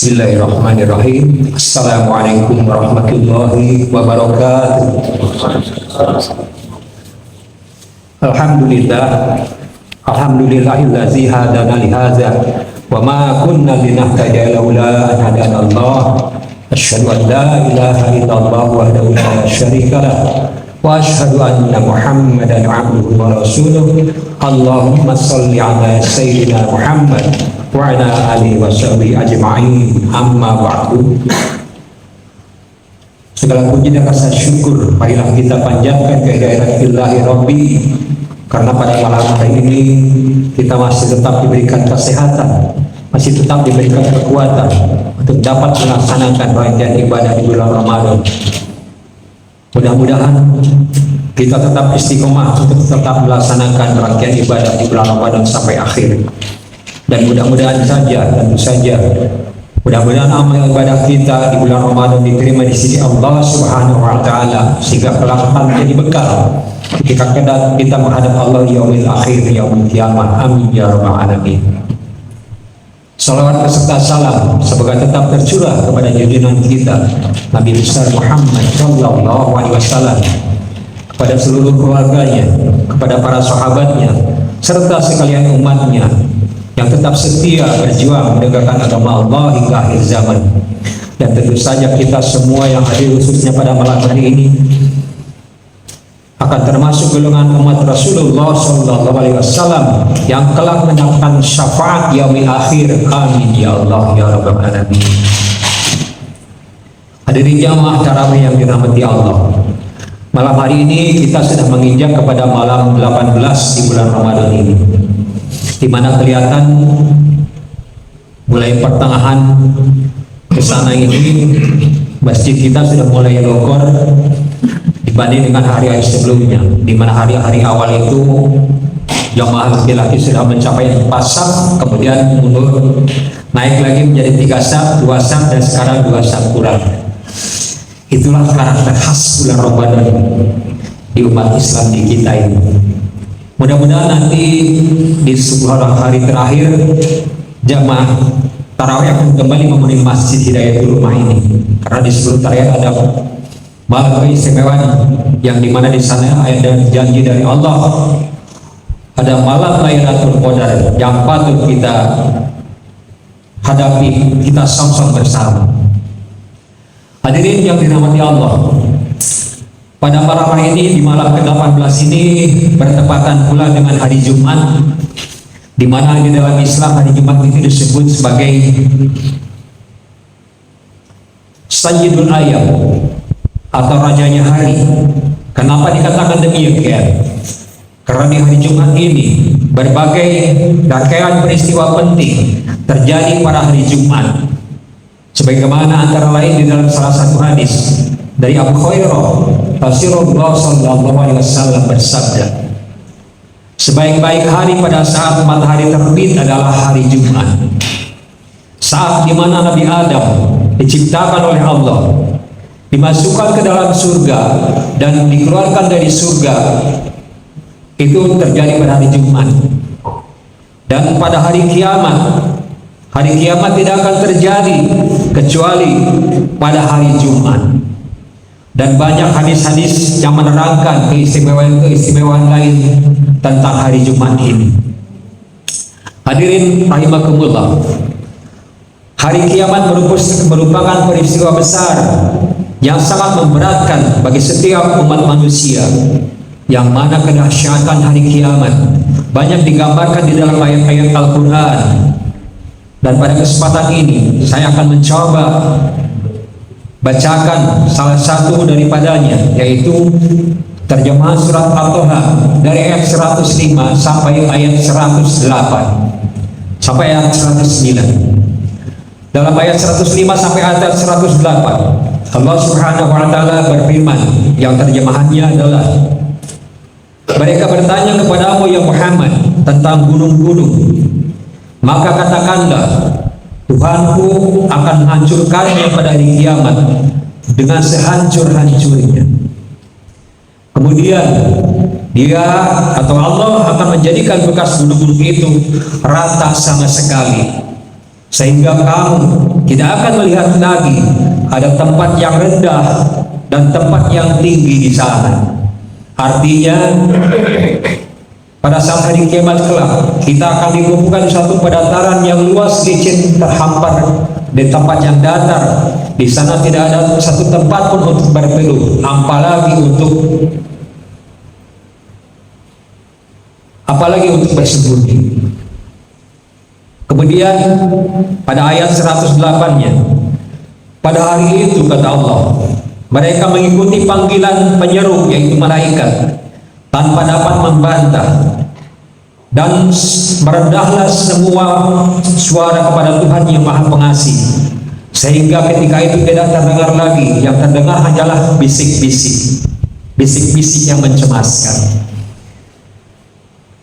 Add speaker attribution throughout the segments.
Speaker 1: Bismillahirrahmanirrahim. Assalamualaikum warahmatullahi wabarakatuh. Alhamdulillah. Alhamdulillahillazi hadana lihaza wa ma kunna linahtadiya laula an hadana Allah. Asyhadu an la ilaha illallah wahdahu la syarika lah wa asyhadu anna Muhammadan abduhu wa rasuluh. Allahumma shalli ala sayyidina Muhammad wa ala alihi wa sahbihi ajma'in, amma ba'du. Segala puji dan rasa syukur marilah kita panjatkan kehadirat Ilahi Rabbi, karena pada malam hari ini kita masih tetap diberikan kesehatan, masih tetap diberikan kekuatan untuk dapat melaksanakan rangkaian ibadah di bulan Ramadan. Mudah-mudahan kita tetap istiqomah untuk tetap melaksanakan rangkaian ibadah di bulan Ramadan sampai akhir. Dan mudah-mudahan saja, tentu saja, mudah-mudahan amal ibadah kita di bulan Ramadan diterima di sisi Allah Subhanahu wa Ta'ala, sehingga kelak menjadi bekal ketika kita menghadap Allah yaumil akhir, yaumil qiyamah. Amin ya rabbal alamin. Salawat beserta salam semoga tetap tercurah kepada junjungan kita Nabi besar Muhammad sallallahu alaihi wasallam, kepada seluruh keluarganya, kepada para sahabatnya, serta sekalian umatnya yang tetap setia berjuang menegakkan agama Allah hingga akhir zaman. Dan tentu saja kita semua yang hadir khususnya pada malam hari ini akan termasuk golongan umat Rasulullah sallallahu alaihi wasallam yang kelak mendapatkan syafaat yaumil akhir. Amin ya Allah ya rabbal alamin. Hadirin jamaah tarawih yang dirahmati Allah, malam hari ini kita sudah menginjak kepada malam 18 di bulan Ramadan ini, di mana kelihatan mulai pertengahan ke sana ini masjid kita sudah mulai longgar dibanding dengan hari-hari sebelumnya, di mana hari-hari awal itu jamaah laki-laki sudah mencapai 4 saf, kemudian mundur naik lagi menjadi 3 saf, 2 saf, dan sekarang 2 saf kurang. Itulah karakter khas bulan Ramadan di umat Islam di kita ini. Mudah-mudahan nanti di sebuah hari terakhir jamaah tarawih akan kembali memenuhi Masjid Hidayatul Rumah ini, karena di sebelum tarawih ada malam keistimewaan yang dimana di sana ada janji dari Allah, ada malam Lailatul Qadar yang patut kita hadapi, kita sama-sama bersama. Hadirin yang dirahmati Allah, pada malam hari ini, di malam ke-18 ini bertepatan pula dengan hari Jumat, di mana di dalam Islam hari Jumat itu disebut sebagai Sayyidul Ayyam atau rajanya hari. Kenapa dikatakan demikian? Karena di hari Jumat ini berbagai rangkaian peristiwa penting terjadi pada hari Jumat, sebagaimana antara lain di dalam salah satu hadis dari Abu Hurairah, Rasulullah sallallahu alaihi wasallam bersabda, sebaik-baik hari pada saat matahari terbit adalah hari Jumat, saat dimana Nabi Adam diciptakan oleh Allah, dimasukkan ke dalam surga dan dikeluarkan dari surga. Itu terjadi pada hari Jumat. Dan pada hari kiamat tidak akan terjadi kecuali pada hari Jumat. Dan banyak hadis-hadis yang menerangkan keistimewaan lain tentang hari Jumat ini. Hadirin rahimakumullah, hari kiamat merupakan peristiwa besar yang sangat memberatkan bagi setiap umat manusia, yang mana kedahsyatan hari kiamat banyak digambarkan di dalam ayat-ayat Al-Quran. Dan pada kesempatan ini saya akan mencoba bacakan salah satu daripadanya, yaitu terjemahan surat Al-Toha dari ayat 105 sampai ayat 108 sampai ayat 109. Dalam ayat 105 sampai ayat 108 Allah Subhanahu wa Ta'ala berfirman, yang terjemahannya adalah, mereka bertanya kepadamu ya Muhammad tentang gunung-gunung, maka katakanlah, Tuhanku akan menghancurkannya pada hari kiamat dengan sehancur-hancurnya. Kemudian dia atau Allah akan menjadikan bekas gunung-gunung itu rata sama sekali, sehingga kamu tidak akan melihat lagi ada tempat yang rendah dan tempat yang tinggi di sana. Artinya pada saat hari kiamat kelak kita akan dikumpulkan satu pedataran yang luas, licin, terhampar di tempat yang datar. Di sana tidak ada satu tempat pun untuk berteduh, apalagi untuk bersembunyi. Kemudian pada ayat 108-nya, pada hari itu kata Allah, mereka mengikuti panggilan penyeru yaitu malaikat tanpa dapat membantah, dan merendahlah semua suara kepada Tuhan yang Maha Pengasih, sehingga ketika itu tidak terdengar lagi, yang terdengar hanyalah bisik-bisik yang mencemaskan.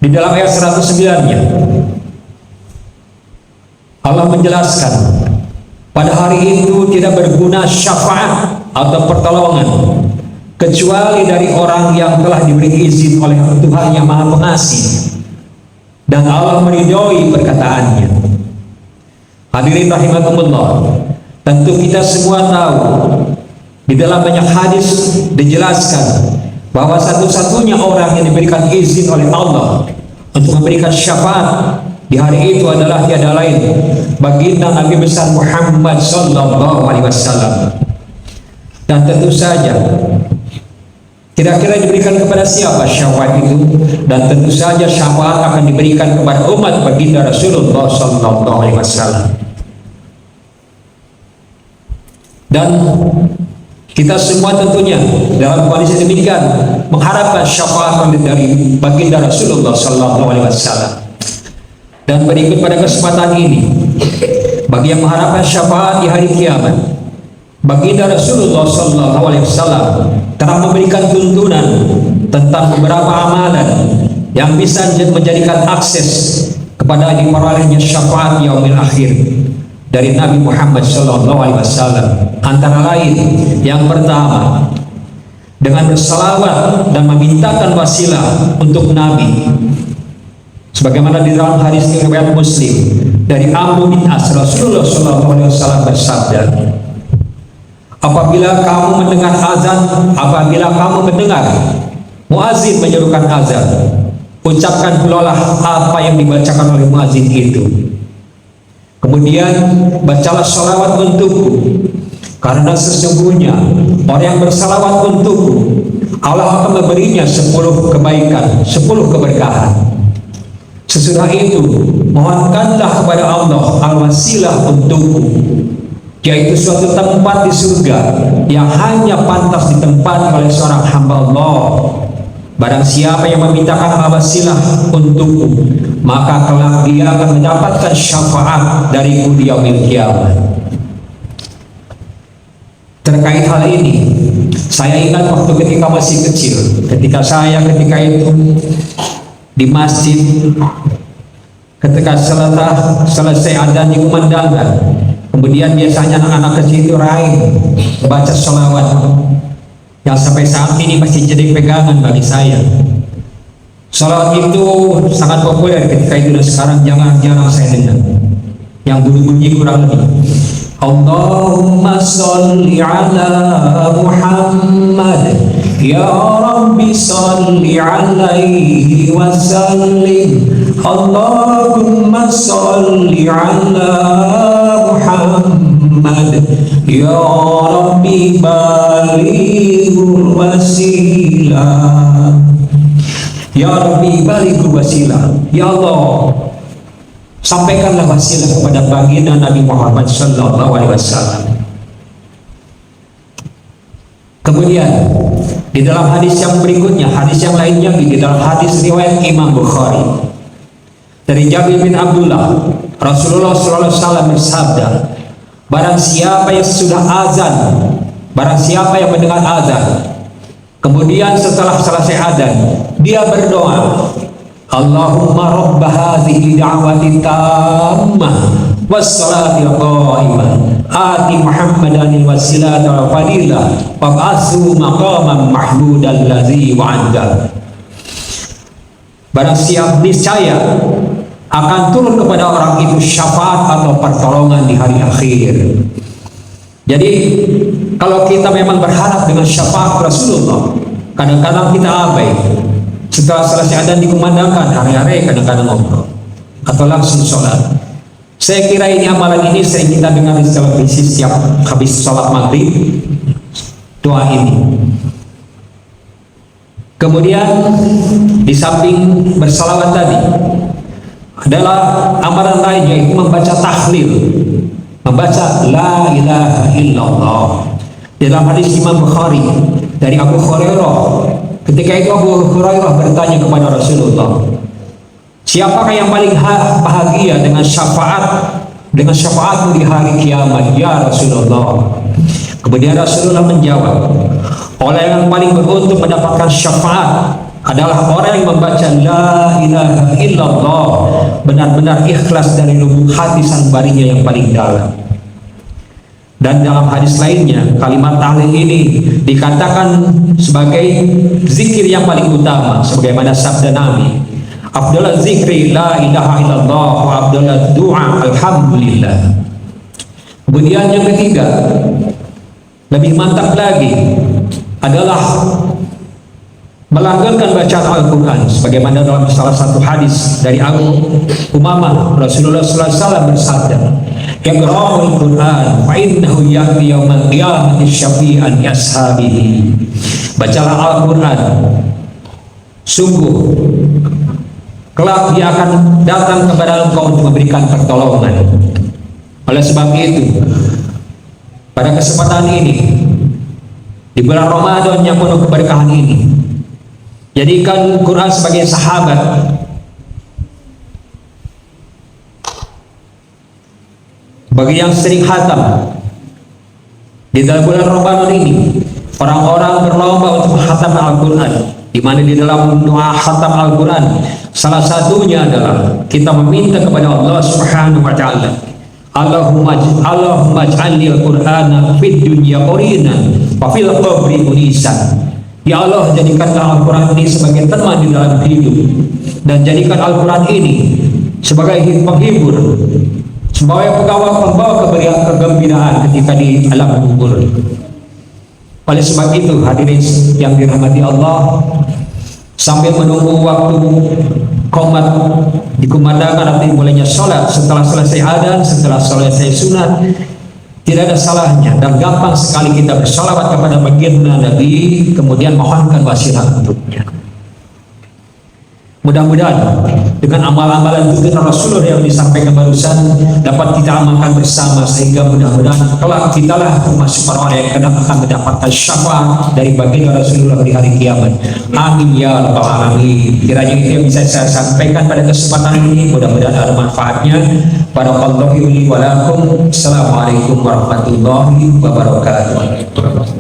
Speaker 1: Di dalam ayat 109-nya Allah menjelaskan, pada hari itu tidak berguna syafaat atau pertolongan kecuali dari orang yang telah diberi izin oleh Tuhan yang Maha Pengasih, dan Allah meridhoi perkataannya. Hadirin rahimakumullah, tentu kita semua tahu di dalam banyak hadis dijelaskan bahwa satu-satunya orang yang diberikan izin oleh Allah untuk memberikan syafaat di hari itu adalah tiada lain baginda Nabi besar Muhammad sallallahu alaihi wasallam. Dan tentu saja kira-kira diberikan kepada siapa syafaat itu? Dan tentu saja syafaat akan diberikan kepada umat baginda Rasulullah sallallahu alaihi wasallam. Dan kita semua tentunya dalam kondisi demikian mengharapkan syafaat dari baginda Rasulullah sallallahu alaihi wasallam. Dan berikut pada kesempatan ini, bagi yang mengharapkan syafaat di hari kiamat, baginda Rasulullah sallallahu alaihi wasallam telah memberikan tuntunan tentang beberapa amalan yang bisa menjadikan akses kepada diperolehnya syafaat yaumil akhir dari Nabi Muhammad sallallahu alaihi wasallam. Antara lain, yang pertama, dengan bersalawat dan memintakan wasilah untuk Nabi, sebagaimana di dalam hadis riwayat Muslim dari Amr bin As, Rasulullah sallallahu alaihi wasallam bersabda, apabila kamu mendengar muazin menyerukan azan, ucapkan pula apa yang dibacakan oleh muazin itu. Kemudian bacalah salawat untukku, karena sesungguhnya orang yang bersalawat untukku, Allah akan memberinya 10 kebaikan, 10 keberkahan. Sesudah itu, mohonkanlah kepada Allah al-wasilah untukku, yaitu suatu tempat di surga yang hanya pantas ditempati oleh seorang hamba Allah. Barang siapa yang memintakan al-wasilah untukku, maka kelak dia akan mendapatkan syafaat dariku di yaumil kiamat. Terkait hal ini, saya ingat waktu ketika masih kecil, ketika itu di masjid, ketika selesai adzan dikumandangkan, kemudian biasanya anak-anak kecil itu raih baca sholawat yang sampai saat ini masih jadi pegangan bagi saya. Sholawat itu sangat populer ketika itu, dan sekarang jarang saya dengar. Yang bunyi kurang lebih, Allahumma sholli ala Muhammad, ya Rabbi sholli alaihi wa sallim. Allahumma sholli ala Muhammad, ya Rabbi balighul wasilah. Ya Rabbi balighul wasilah. Ya Allah, sampaikanlah wasilah kepada baginda Nabi Muhammad sallallahu alaihi wasallam. Kemudian di dalam hadis yang berikutnya, hadis yang lainnya, di dalam hadis riwayat Imam Bukhari dari Jabir bin Abdullah, Rasulullah sallallahu alaihi wasallam bersabda, barang siapa yang sudah azan, barang siapa yang mendengar azan, kemudian setelah selesai azan dia berdoa, Allahumma rabb hadhihi da'wati tammah wassalati qaimah ati Muhammadan alwasilata wal fadilah wa ba'athu maqaman mahmudan allazi wa'ada. Barang siapa niscaya akan turun kepada orang itu syafaat atau pertolongan di hari akhir. Jadi kalau kita memang berharap dengan syafaat Rasulullah, kadang-kadang kita abai. Setelah selesai adzan dikumandangkan, hari-hari kadang-kadang ngobrol atau langsung sholat. Saya kira ini amalan ini sering kita dengar di televisi setiap habis sholat maghrib, doa ini. Kemudian di samping bersalawat tadi adalah amalan lain, yaitu membaca tahlil, membaca la ilaha illallah. Dalam hadis Imam Bukhari dari Abu Hurairah, ketika itu Abu Hurairah bertanya kepada Rasulullah, siapakah yang paling bahagia dengan syafaatmu di hari kiamat ya Rasulullah? Kemudian Rasulullah menjawab, orang yang paling beruntung mendapatkan syafaat adalah orang yang membaca la ilaha illallah benar-benar ikhlas dari lubuk hati sanubarinya yang paling dalam. Dan dalam hadis lainnya, kalimat tahlil ini dikatakan sebagai zikir yang paling utama, sebagaimana sabda Nabi, afdalul zikri la ilaha illallah wa afdalud du'a alhamdulillah. Kemudian yang ketiga, lebih mantap lagi adalah melanggengkan bacaan Al-Quran, sebagaimana dalam salah satu hadis dari Abu Umamah, Rasulullah SAW bersabda, iqra'ul Quran fa innahu ya'ti yaumal qiyamati syafi'an li ashabihi. Bacalah Al-Quran, sungguh kelak dia akan datang kepada engkau untuk memberikan pertolongan. Oleh sebab itu, pada kesempatan ini, di bulan Ramadan yang penuh keberkahan ini, jadikan Quran sebagai sahabat bagi yang sering khatam. Di dalam bulan Ramadan ini, orang-orang berlomba untuk menghatam Al-Quran, di mana di dalam doa khatam Al-Quran salah satunya adalah kita meminta kepada Allah Subhanahu wa taala, Allahumma ij'alni al-Qur'ana fid dunya qarinan wa fil qabri unisan. Ya Allah, jadikanlah Al-Quran ini sebagai teman di dalam hidup, dan jadikan Al-Quran ini sebagai penghibur, sebagai pembawa kegembiraan ketika di alam kubur. Oleh sebab itu, hadirin yang dirahmati Allah, sambil menunggu waktu qomat dikumandangkan atau dimulainya sholat, setelah selesai adzan, setelah selesai sunat, tidak ada salahnya dan gampang sekali kita bersalawat kepada baginda Nabi, kemudian mohonkan wasilah untuknya. Mudah-mudahan dengan amal-amalan tuntunan Rasulullah yang disampaikan barusan dapat kita amalkan bersama, sehingga mudah-mudahan kelak kitalah termasuk orang yang akan mendapatkan syafaat dari baginda Rasulullah di hari kiamat. Amin ya rabbal alamin. Kiranya itu yang bisa saya sampaikan pada kesempatan ini, mudah-mudahan ada manfaatnya. Barakallahu li wa lakum. Assalamualaikum warahmatullahi wabarakatuh.